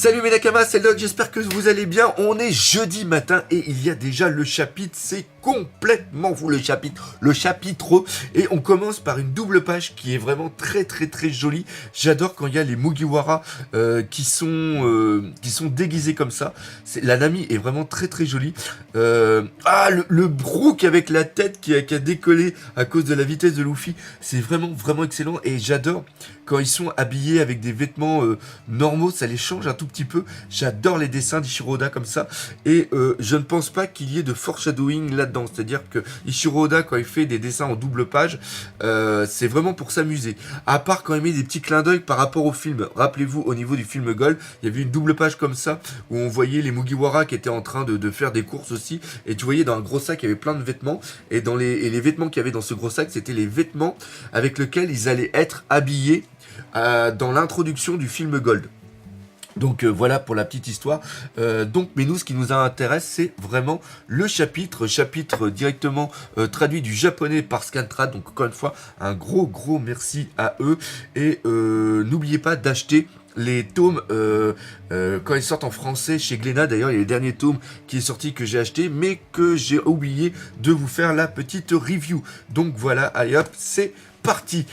Salut mes Nakamas, c'est Log, j'espère que vous allez bien. On est jeudi matin et il y a déjà le chapitre, c'est complètement fou le chapitre, et on commence par une double page qui est vraiment très jolie. J'adore quand il y a les Mugiwara qui sont déguisés comme ça. La Nami est vraiment très jolie. Le Brook avec la tête qui a décollé à cause de la vitesse de Luffy, c'est vraiment excellent et j'adore quand ils sont habillés avec des vêtements normaux, ça les change un tout petit peu. J'adore les dessins d'Ichiro Oda comme ça et je ne pense pas qu'il y ait de foreshadowing là-dedans, c'est-à-dire que Ichiro Oda quand il fait des dessins en double page, c'est vraiment pour s'amuser, à part quand il met des petits clins d'œil par rapport au film. Rappelez-vous, au niveau du film Gold, il y avait une double page comme ça où on voyait les Mugiwara qui étaient en train de faire des courses aussi, et tu voyais dans un gros sac il y avait plein de vêtements, et les vêtements qu'il y avait dans ce gros sac, c'était les vêtements avec lesquels ils allaient être habillés dans l'introduction du film Gold. Donc voilà pour la petite histoire. Mais nous, ce qui nous intéresse, c'est vraiment le chapitre directement traduit du japonais par Scantrad. Donc encore une fois, un gros merci à eux. Et n'oubliez pas d'acheter les tomes quand ils sortent en français chez Glénat. D'ailleurs, il y a le dernier tome qui est sorti que j'ai acheté, mais que j'ai oublié de vous faire la petite review. Donc voilà, allez hop, c'est parti.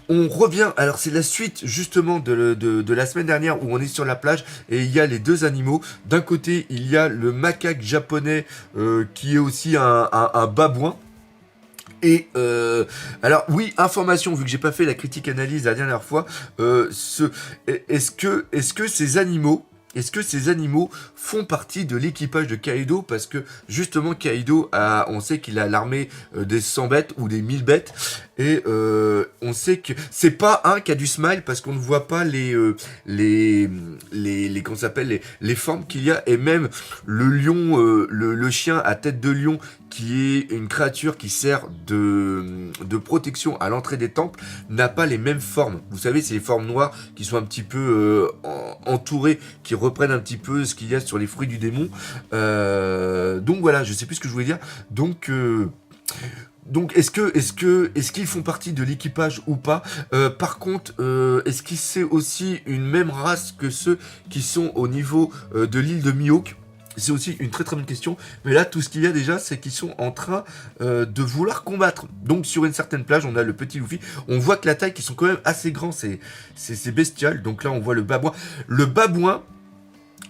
On revient, alors c'est la suite justement de la semaine dernière où on est sur la plage et il y a les deux animaux. D'un côté il y a le macaque japonais qui est aussi un babouin. Et alors oui, information, vu que j'ai pas fait la critique analyse la dernière fois, est-ce que ces animaux font partie de l'équipage de Kaido? Parce que justement Kaido on sait qu'il a l'armée des 100 bêtes ou des 1000 bêtes, et on sait que c'est pas un qui a du smile parce qu'on ne voit pas qu'on s'appelle les formes qu'il y a, et même le lion, le chien à tête de lion qui est une créature qui sert de protection à l'entrée des temples, n'a pas les mêmes formes. Vous savez, c'est les formes noires qui sont un petit peu entourées, qui reprennent un petit peu ce qu'il y a sur les fruits du démon. Donc voilà, je sais plus ce que je voulais dire. Donc est-ce qu'ils font partie de l'équipage ou pas? Par contre, est-ce qu'ils c'est aussi une même race que ceux qui sont au niveau de l'île de Mihawk? C'est aussi une très bonne question. Mais là, tout ce qu'il y a déjà, c'est qu'ils sont en train de vouloir combattre. Donc sur une certaine plage, on a le petit Luffy. On voit que la taille, qui sont quand même assez grands, c'est bestial. Donc là, on voit le babouin. Le babouin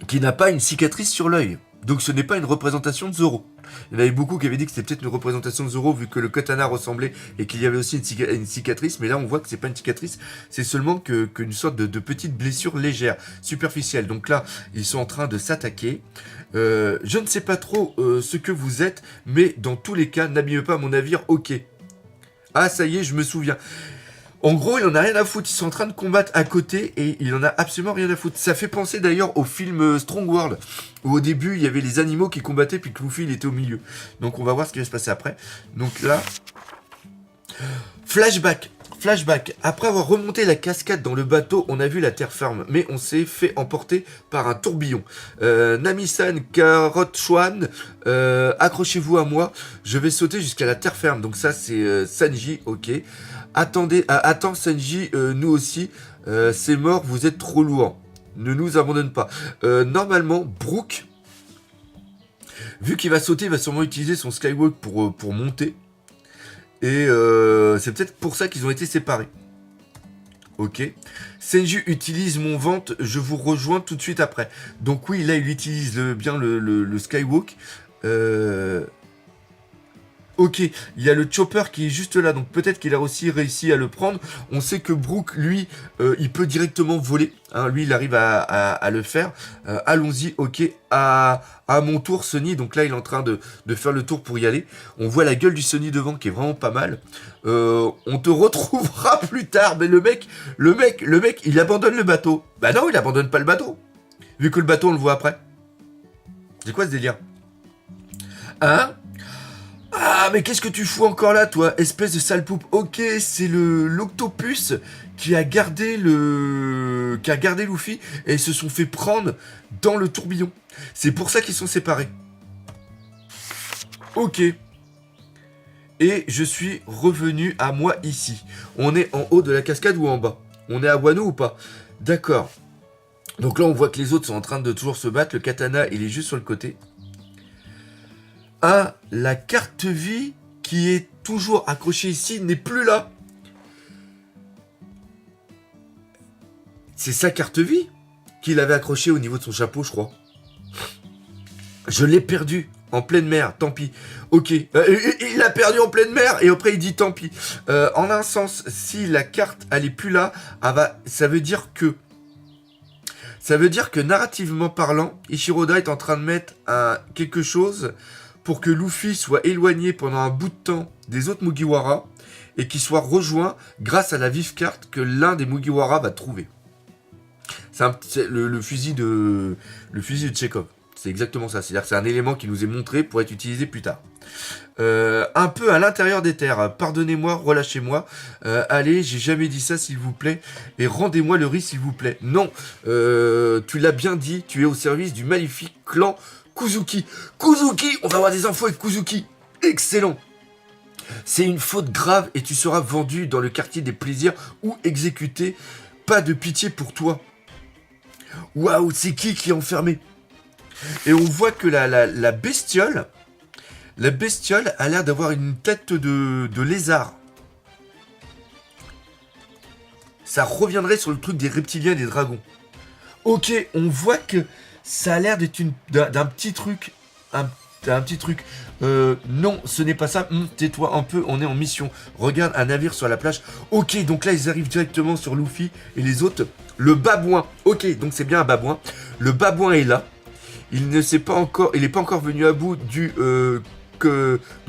qui n'a pas une cicatrice sur l'œil. Donc ce n'est pas une représentation de Zoro. Il y en avait beaucoup qui avaient dit que c'était peut-être une représentation de Zoro, vu que le katana ressemblait et qu'il y avait aussi une cicatrice. Mais là, on voit que c'est pas une cicatrice, c'est seulement qu'une sorte de petite blessure légère, superficielle. Donc là, ils sont en train de s'attaquer. Je ne sais pas trop ce que vous êtes, mais dans tous les cas, n'abîmez pas mon navire, ok. Ah, ça y est, je me souviens. En gros, il en a rien à foutre, ils sont en train de combattre à côté et il en a absolument rien à foutre. Ça fait penser d'ailleurs au film Strong World, où au début, il y avait les animaux qui combattaient puis que Luffy, il était au milieu. Donc on va voir ce qui va se passer après. Donc là... Flashback. Après avoir remonté la cascade dans le bateau, on a vu la terre ferme, mais on s'est fait emporter par un tourbillon. Nami-san, Carotte Chouan, accrochez-vous à moi, je vais sauter jusqu'à la terre ferme. Donc ça, c'est Sanji, ok. Attends Sanji, nous aussi, c'est mort, vous êtes trop lourd. Ne nous abandonne pas. Normalement, Brook, vu qu'il va sauter, il va sûrement utiliser son Skywalk pour monter. Et c'est peut-être pour ça qu'ils ont été séparés. Ok. Senju utilise mon vente, je vous rejoins tout de suite après. Donc oui, là il utilise bien le Skywalk. Ok, il y a le chopper qui est juste là, donc peut-être qu'il a aussi réussi à le prendre. On sait que Brook, lui, il peut directement voler. Hein, lui, il arrive à le faire. Allons-y, ok. À mon tour, Sunny. Donc là, il est en train de faire le tour pour y aller. On voit la gueule du Sunny devant qui est vraiment pas mal. On te retrouvera plus tard. Mais le mec, il abandonne le bateau. Bah non, il abandonne pas le bateau. Vu que le bateau, on le voit après. C'est quoi ce délire? Hein? Ah, mais qu'est-ce que tu fous encore là, toi, espèce de sale poupe? Ok, c'est l'octopus qui a gardé Luffy et ils se sont fait prendre dans le tourbillon. C'est pour ça qu'ils sont séparés. Ok. Et je suis revenu à moi ici. On est en haut de la cascade ou en bas? On est à Wano ou pas? D'accord. Donc là, on voit que les autres sont en train de toujours se battre. Le katana, il est juste sur le côté. Ah, la carte vie qui est toujours accrochée ici n'est plus là. C'est sa carte vie qu'il avait accrochée au niveau de son chapeau, je crois. Je l'ai perdu en pleine mer, tant pis. Ok, il a perdu en pleine mer et après il dit tant pis. En un sens, si la carte elle est plus là, ça veut dire que narrativement parlant, Ichiroda est en train de mettre quelque chose pour que Luffy soit éloigné pendant un bout de temps des autres Mugiwara et qu'il soit rejoint grâce à la vive carte que l'un des Mugiwara va trouver. C'est le fusil de Chekhov. C'est exactement ça. C'est-à-dire que c'est un élément qui nous est montré pour être utilisé plus tard. Un peu à l'intérieur des terres. Pardonnez-moi, relâchez-moi. Allez, j'ai jamais dit ça, s'il vous plaît. Et rendez-moi le riz, s'il vous plaît. Non, tu l'as bien dit, tu es au service du maléfique clan Kuzuki. Kuzuki, on va avoir des infos avec Kuzuki. Excellent. C'est une faute grave et tu seras vendu dans le quartier des plaisirs ou exécuté. Pas de pitié pour toi. Waouh, c'est qui est enfermé? Et on voit que la bestiole a l'air d'avoir une tête de lézard. Ça reviendrait sur le truc des reptiliens et des dragons. Ok, on voit que ça a l'air d'être d'un petit truc. Un petit truc. Non, ce n'est pas ça. Tais-toi un peu, on est en mission. Regarde, un navire sur la plage. Ok, donc là, ils arrivent directement sur Luffy et les autres. Le babouin. Ok, donc c'est bien un babouin. Le babouin est là. Il n'est pas encore venu à bout du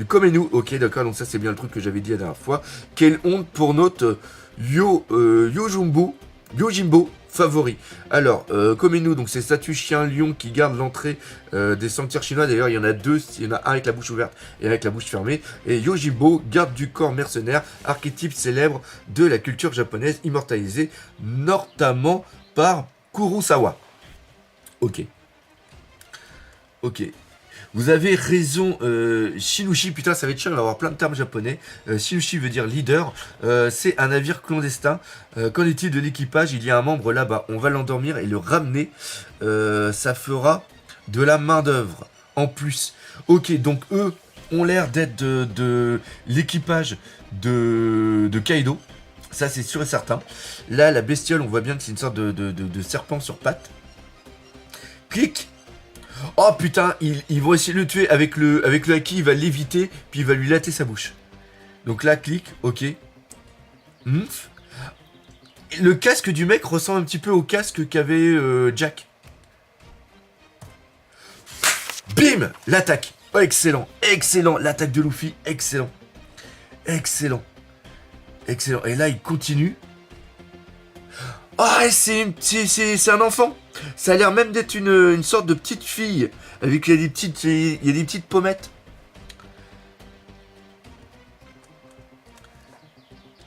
Komenu. Ok, d'accord, donc ça c'est bien le truc que j'avais dit la dernière fois. Quelle honte pour notre Yojimbo favori. Alors, Komenu, donc c'est statue chien-lion qui garde l'entrée des sanctuaires chinois. D'ailleurs, il y en a deux, il y en a un avec la bouche ouverte et un avec la bouche fermée. Et Yojimbo, garde du corps mercenaire, archétype célèbre de la culture japonaise, immortalisé notamment par Kurosawa. Ok. Ok. Vous avez raison, Shinushi, putain ça va être chiant, on va avoir plein de termes japonais. Shinushi veut dire leader, c'est un navire clandestin. Qu'en est-il de l'équipage? Il y a un membre là-bas, on va l'endormir et le ramener. Ça fera de la main d'œuvre en plus. Ok, donc eux ont l'air d'être de l'équipage de Kaido. Ça c'est sûr et certain. Là la bestiole, on voit bien que c'est une sorte de serpent sur pattes. Clic. Oh putain, ils vont essayer de le tuer avec le haki, il va l'éviter, puis il va lui latter sa bouche. Donc là, clic, ok. Le casque du mec ressemble un petit peu au casque qu'avait Jack. Bim, l'attaque. Oh, excellent, excellent, l'attaque de Luffy, excellent. Excellent. Excellent. Et là, il continue. Ah, c'est un enfant. Ça a l'air même d'être une sorte de petite fille. Avec il y a des petites pommettes.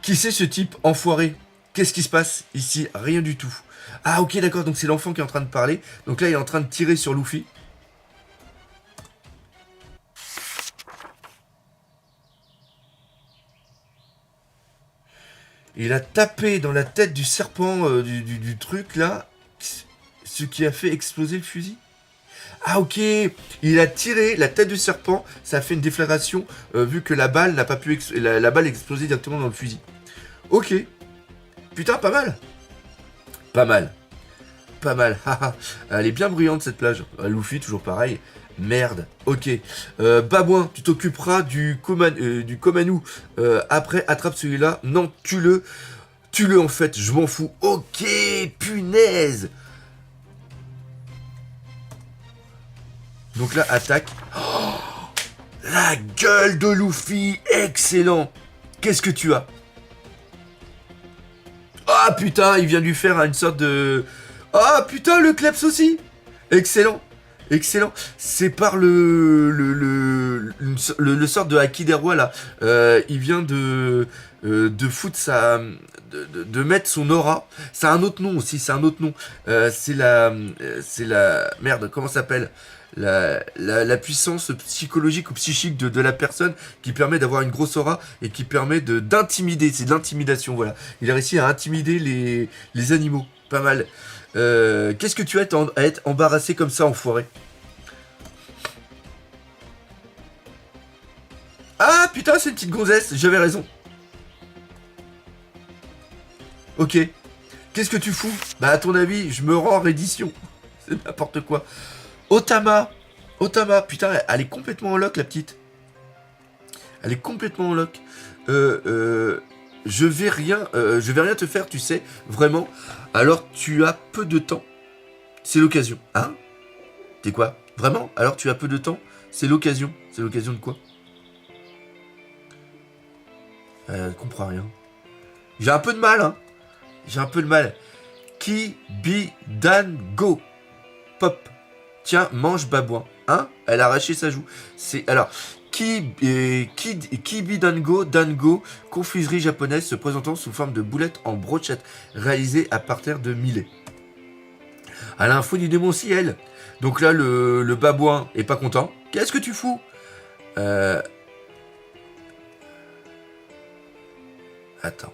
Qui c'est ce type enfoiré? Qu'est-ce qui se passe ici? Rien du tout. Ah ok d'accord, donc c'est l'enfant qui est en train de parler. Donc là il est en train de tirer sur Luffy. Il a tapé dans la tête du serpent du truc là, ce qui a fait exploser le fusil. Ah ok, il a tiré la tête du serpent, ça a fait une déflagration vu que la balle n'a pas pu la balle explosé directement dans le fusil. Ok, putain pas mal. Pas mal. Pas mal, haha. Elle est bien bruyante cette plage. Luffy toujours pareil. Merde, ok. Babouin, tu t'occuperas du Komanu. Après, attrape celui-là. Non, tue-le. Tue-le en fait, je m'en fous. Ok, punaise. Donc là, attaque. Oh, la gueule de Luffy, excellent. Qu'est-ce que tu as? Ah putain, il vient de lui faire une sorte de... Ah putain, le Kleps aussi. Excellent. Excellent. C'est par le sort de Haki des rois là. Il vient de foutre sa... De mettre son aura. C'est un autre nom aussi, c'est un autre nom. C'est la... Merde, comment ça s'appelle? La puissance psychologique ou psychique de la personne qui permet d'avoir une grosse aura et qui permet d'intimider. C'est de l'intimidation, voilà. Il a réussi à intimider les animaux. Pas mal. Qu'est-ce que tu as à être embarrassé comme ça, enfoiré? Ah, putain, c'est une petite gonzesse, j'avais raison. Ok. Qu'est-ce que tu fous? Bah, à ton avis, je me rends en reddition. C'est n'importe quoi. Otama. Otama, putain, elle est complètement en lock, la petite. Elle est complètement en lock. Je vais rien te faire, tu sais, vraiment. Alors, tu as peu de temps. C'est l'occasion. Hein? T'es quoi? Vraiment? Alors, tu as peu de temps? C'est l'occasion. C'est l'occasion de quoi? Je comprends rien. J'ai un peu de mal, hein. J'ai un peu de mal. Kibidango. Pop. Tiens, mange babouin. Hein? Elle a arraché sa joue. C'est alors Kibidango Dango, confiserie japonaise se présentant sous forme de boulettes en brochette, réalisée à partir de millet. À l'info du démon aussi, elle. Donc là, le babouin est pas content. Qu'est-ce que tu fous? Attends.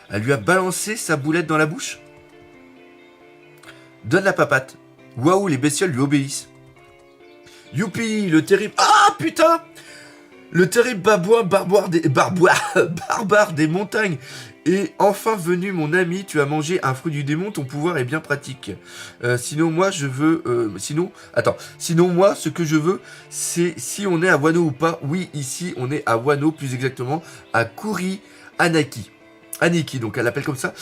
Elle lui a balancé sa boulette dans la bouche? Donne la papate. Waouh, les bestioles lui obéissent. Youpi, le terrible... Ah, putain! Le terrible babouin barbare des montagnes est enfin venu, mon ami. Tu as mangé un fruit du démon, ton pouvoir est bien pratique. Sinon, moi, je veux... Sinon, moi, ce que je veux, c'est si on est à Wano ou pas. Oui, ici, on est à Wano, plus exactement, à Kuri Anaki. Aniki, donc elle l'appelle comme ça.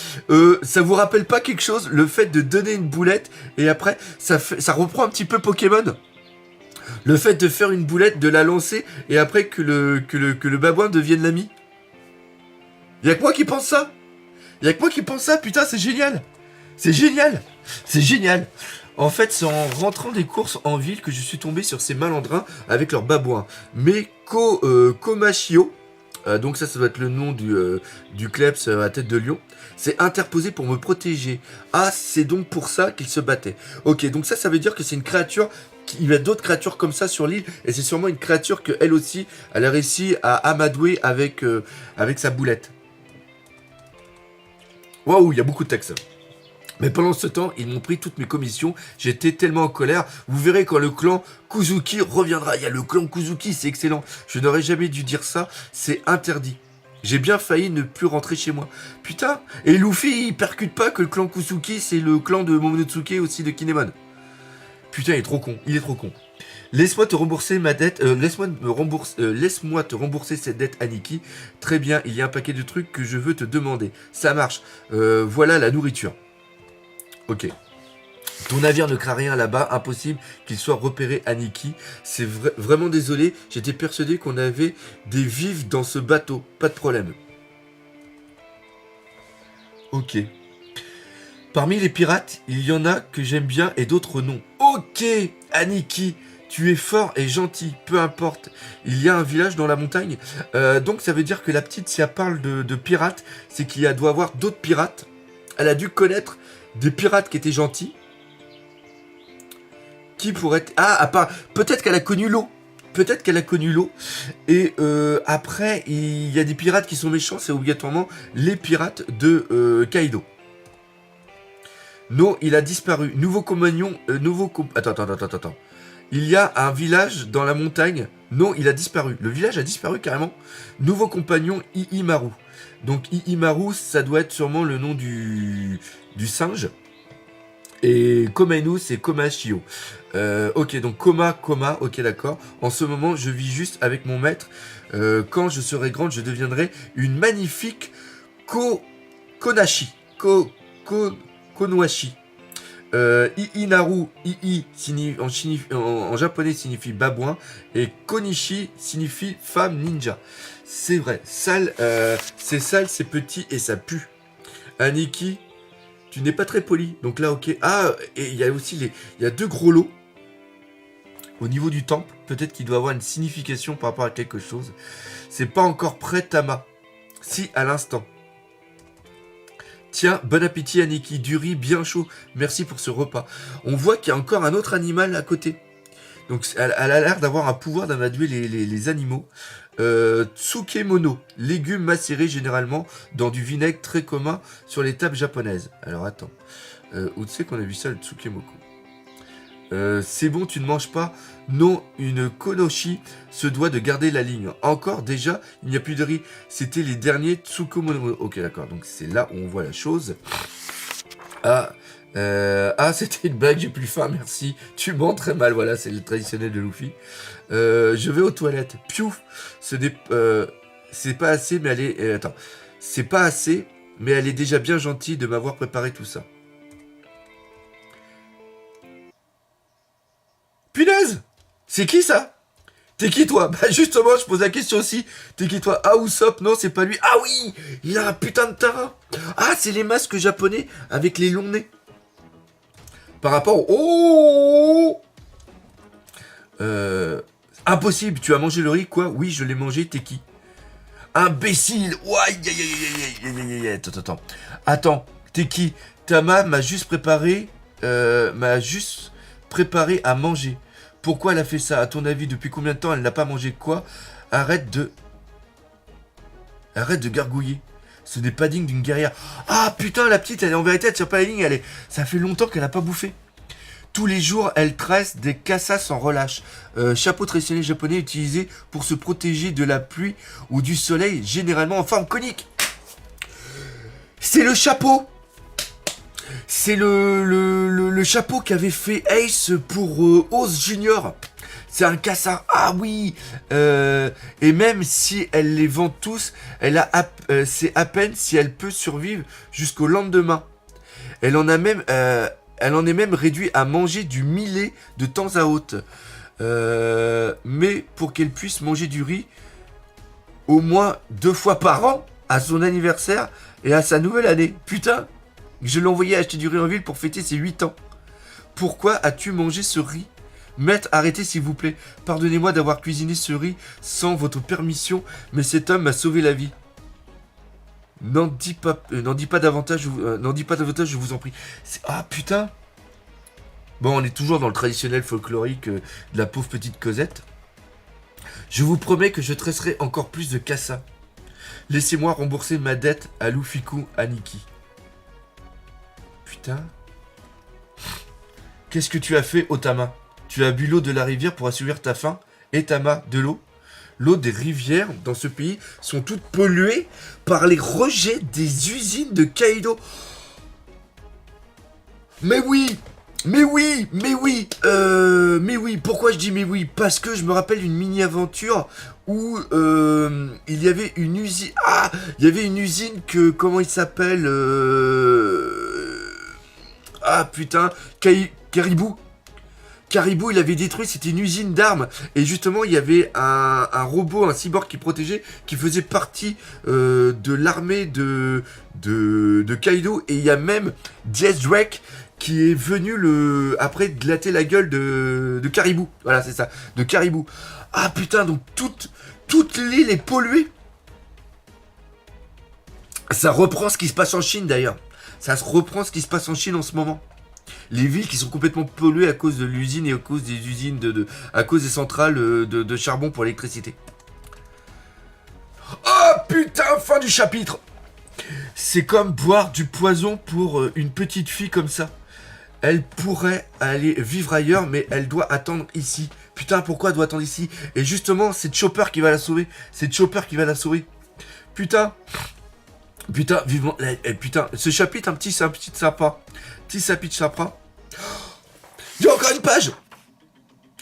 Ça vous rappelle pas quelque chose, le fait de donner une boulette et après ça reprend un petit peu Pokémon. Le fait de faire une boulette, de la lancer et après que le babouin devienne l'ami. Y'a que moi qui pense ça. Y'a que moi qui pense ça, putain, c'est génial. C'est génial. C'est génial. En fait, c'est en rentrant des courses en ville que je suis tombé sur ces malandrins avec leur babouin. Mais Komashio. Donc ça doit être le nom du Kleps à tête de lion. C'est interposé pour me protéger. Ah, c'est donc pour ça qu'il se battait. Ok, donc ça veut dire que c'est une créature... Il y a d'autres créatures comme ça sur l'île. Et c'est sûrement une créature que elle aussi, elle a réussi à amadouer avec sa boulette. Waouh, il y a beaucoup de textes. Mais pendant ce temps, ils m'ont pris toutes mes commissions. J'étais tellement en colère. Vous verrez quand le clan Kuzuki reviendra. Il y a le clan Kuzuki, c'est excellent. Je n'aurais jamais dû dire ça. C'est interdit. J'ai bien failli ne plus rentrer chez moi. Putain. Et Luffy, il percute pas que le clan Kuzuki, c'est le clan de Momonosuke aussi de Kinemon. Putain, il est trop con. Il est trop con. Laisse-moi te rembourser ma dette. Laisse-moi te rembourser cette dette, Aniki. Très bien, il y a un paquet de trucs que je veux te demander. Ça marche. Voilà la nourriture. Ok. Ton navire ne craint rien là-bas, impossible qu'il soit repéré, Aniki. C'est vraiment désolé, j'étais persuadé qu'on avait des vifs dans ce bateau. Pas de problème. Ok. Parmi les pirates, il y en a que j'aime bien et d'autres non. Ok, Aniki, tu es fort et gentil, peu importe. Il y a un village dans la montagne. Donc ça veut dire que la petite, si elle parle de pirates, c'est qu'il doit y avoir d'autres pirates. Elle a dû connaître des pirates qui étaient gentils. Qui pourrait être... Ah, à part... Peut-être qu'elle a connu l'eau. Peut-être qu'elle a connu l'eau. Et après, il y a des pirates qui sont méchants. C'est obligatoirement les pirates de Kaido. Non, il a disparu. Nouveau compagnon... Attends. Il y a un village dans la montagne. Non, il a disparu. Le village a disparu carrément. Nouveau compagnon, Iimaru. Donc Iimaru, ça doit être sûrement le nom du singe. Et Komenu, c'est Komashio. Ok, donc Koma, ok d'accord. En ce moment, je vis juste avec mon maître. Quand je serai grande, je deviendrai une magnifique Konashi. Konohashi. Iinaru, en japonais signifie babouin. Et Konishi signifie femme ninja. C'est vrai, sale, c'est sale, c'est petit et ça pue. Aniki, tu n'es pas très poli. Donc là, ok. Ah, et il y a aussi il y a deux gros lots. Au niveau du temple, peut-être qu'il doit avoir une signification par rapport à quelque chose. C'est pas encore prêt, Tama. Si, à l'instant. Tiens, bon appétit, Aniki. Du riz bien chaud. Merci pour ce repas. On voit qu'il y a encore un autre animal à côté. Donc elle a l'air d'avoir un pouvoir d'amadouer les animaux. Tsukemono, légumes macérés généralement dans du vinaigre très commun sur les tables japonaises. Alors attends, où tu sais qu'on a vu ça le tsukemoko? C'est bon, tu ne manges pas? Non, une konoshi se doit de garder la ligne. Encore, déjà, il n'y a plus de riz. C'était les derniers tsukemono. Ok, d'accord, donc c'est là où on voit la chose. C'était une blague, j'ai plus faim, merci. Tu mens très mal, voilà, c'est le traditionnel de Luffy. Je vais aux toilettes. Piouf, c'est pas assez, mais elle est... attends, c'est pas assez, mais elle est déjà bien gentille de m'avoir préparé tout ça. Punaise! C'est qui ça? T'es qui toi? Bah justement, je pose la question aussi. T'es qui toi? Ah, Usopp? Non, c'est pas lui. Ah oui! Il a un putain de tara. Ah, c'est les masques japonais avec les longs nez. Par rapport au... Oh! Impossible, tu as mangé le riz, quoi? Oui, je l'ai mangé, t'es qui? Imbécile! Ouais, Attends, t'es qui? Tama m'a juste préparé à manger. Pourquoi elle a fait ça? À ton avis, depuis combien de temps elle n'a pas mangé quoi? Arrête de gargouiller. Ce n'est pas digne d'une guerrière. Ah putain, la petite, elle est en vérité, elle tire pas la ligne, ça fait longtemps qu'elle n'a pas bouffé. Tous les jours, elle tresse des kassas sans relâche. Chapeau traditionnel japonais utilisé pour se protéger de la pluie ou du soleil, généralement en forme conique. C'est le chapeau. C'est le chapeau qu'avait fait Ace pour Oz Junior. C'est un kassa. Ah oui. Et même si elle les vend tous, c'est à peine si elle peut survivre jusqu'au lendemain. Elle en est même réduite à manger du millet de temps à autre. Mais pour qu'elle puisse manger du riz au moins 2 fois par an, à son anniversaire et à sa nouvelle année. Putain, je l'ai envoyé acheter du riz en ville pour fêter ses 8 ans. Pourquoi as-tu mangé ce riz? Maître, arrêtez s'il vous plaît. Pardonnez-moi d'avoir cuisiné ce riz sans votre permission, mais cet homme m'a sauvé la vie. N'en dis pas davantage, je vous en prie. Ah putain. Bon, on est toujours dans le traditionnel folklorique de la pauvre petite Cosette. Je vous promets que je tresserai encore plus de kassa. Laissez-moi rembourser ma dette à Luffy-kun Aniki. Putain. Qu'est-ce que tu as fait, Otama? Tu as bu l'eau de la rivière pour assouvir ta faim? Et Tama, de l'eau? L'eau des rivières dans ce pays sont toutes polluées par les rejets des usines de Kaido. Mais oui! Pourquoi je dis mais oui? Parce que je me rappelle une mini-aventure où il y avait une usine... Ah! Il y avait une usine que... Comment il s'appelle Ah putain! Caribou. Caribou, il avait détruit, c'était une usine d'armes. Et justement, il y avait un robot, un cyborg qui protégeait, qui faisait partie de l'armée de Kaido. Et il y a même Jazz Drake qui est venu après glatter la gueule de Caribou. Voilà, c'est ça, de Caribou. Ah putain, donc toute l'île est polluée. Ça reprend ce qui se passe en Chine d'ailleurs. Ça se reprend ce qui se passe en Chine en ce moment. Les villes qui sont complètement polluées à cause de l'usine et à cause des usines, à cause des centrales de charbon pour l'électricité. Oh putain, fin du chapitre. C'est comme boire du poison pour une petite fille comme ça. Elle pourrait aller vivre ailleurs, mais elle doit attendre ici. Putain, pourquoi elle doit attendre ici? Et justement, c'est Chopper qui va la sauver. Putain, vivement. Putain, ce chapitre, c'est un petit sympa. Petit chapitre sympa. Il y a encore une page.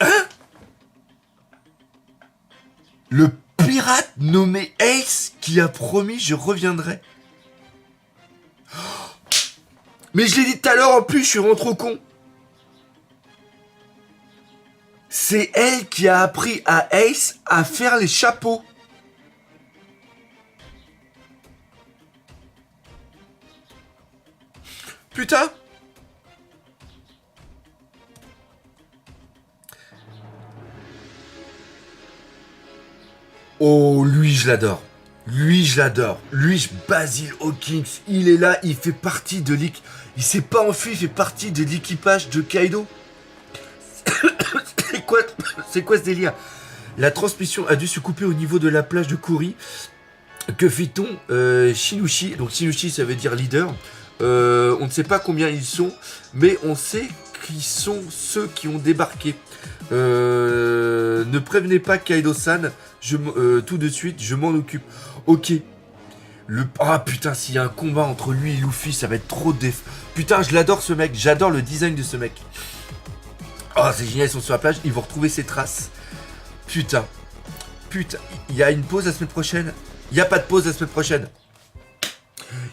Hein? Le pirate nommé Ace qui a promis je reviendrai. Mais je l'ai dit tout à l'heure en plus, je suis vraiment trop con. C'est elle qui a appris à Ace à faire les chapeaux. Putain. Oh, lui, je l'adore. Lui, Basil Hawkins, il est là, il fait partie de l'équipe. Il s'est pas enfui, il fait partie de l'équipage de Kaido. C'est quoi? c'est quoi ce délire? La transmission a dû se couper au niveau de la plage de Kuri. Que fait-on? Shinushi, donc Shinushi ça veut dire leader. On ne sait pas combien ils sont, mais on sait qu'ils sont ceux qui ont débarqué. Ne prévenez pas Kaido-san, tout de suite, je m'en occupe. Ok. Ah putain, s'il y a un combat entre lui et Luffy, ça va être trop def. Putain, je l'adore ce mec, j'adore le design de ce mec. Oh, c'est génial, ils sont sur la plage, ils vont retrouver ses traces. Putain. Putain, il y a une pause la semaine prochaine? Il n'y a pas de pause la semaine prochaine.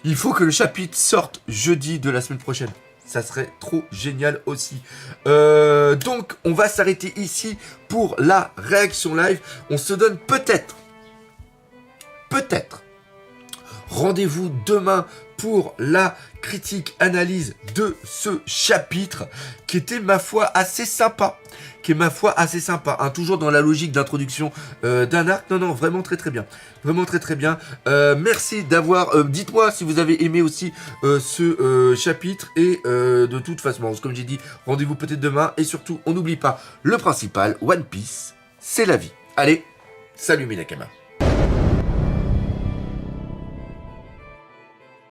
Il faut que le chapitre sorte jeudi de la semaine prochaine. Ça serait trop génial aussi. Donc, on va s'arrêter ici pour la réaction live. On se donne peut-être rendez-vous demain pour la critique analyse de ce chapitre qui était ma foi assez sympa. Hein, toujours dans la logique d'introduction d'un arc. Non, vraiment très bien. Vraiment très bien. Merci d'avoir... dites-moi si vous avez aimé aussi ce chapitre. Et de toute façon, comme j'ai dit, rendez-vous peut-être demain. Et surtout, on n'oublie pas le principal, One Piece, c'est la vie. Allez, salut mes Nakamas.